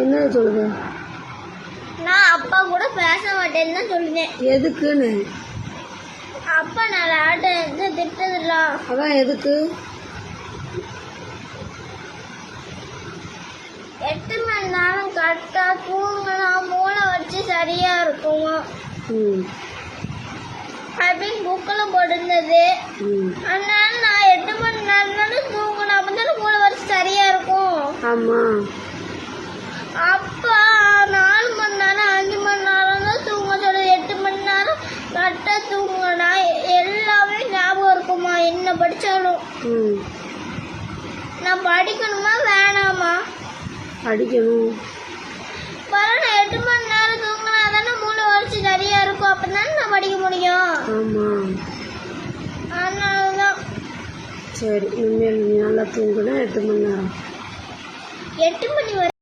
என்ன சொல்லுது? நான் அப்பா கூட பேச மாட்டேன்னு தான் சொல்லுவேன். எதுக்குன்னு? அப்பா நான் விளையாட்டு திட்டதுலாம். அதான் எதுக்கு? 8 மணி நேரம் கரெக்டா தூங்கினா மூளை வச்சு சரியா இருக்கும் அப்படின்னு புக்கில் போட்டிருந்தது. அதனால நான் 8 மணி நேரம் தானே தூங்கினா அப்பதானே மூளை வச்சு சரியா இருக்கும். ஆமா. அப்பா 4 மணி நேரம் 5 மணி நேரம் தான் தூங்க சொல்லுது. 8 மணி நேரம் கரெக்டா தூங்கினா எல்லாமே ஞாபகம் இருக்குமா என்ன படிச்சாலும்? நான் படிக்கணுமா வேணாமா? படிக்கணும். நான் 8 மணி நேரம் தூங்கினா தானே மூளை வச்சு சரியா இருக்கும். அப்பதானே நான் படிக்க முடியும். ஆமா. அதனாலதான். சரி, இனிமேல் நீ நல்லா தூங்குனா 8 மணி நேரம். 8 மணி வரை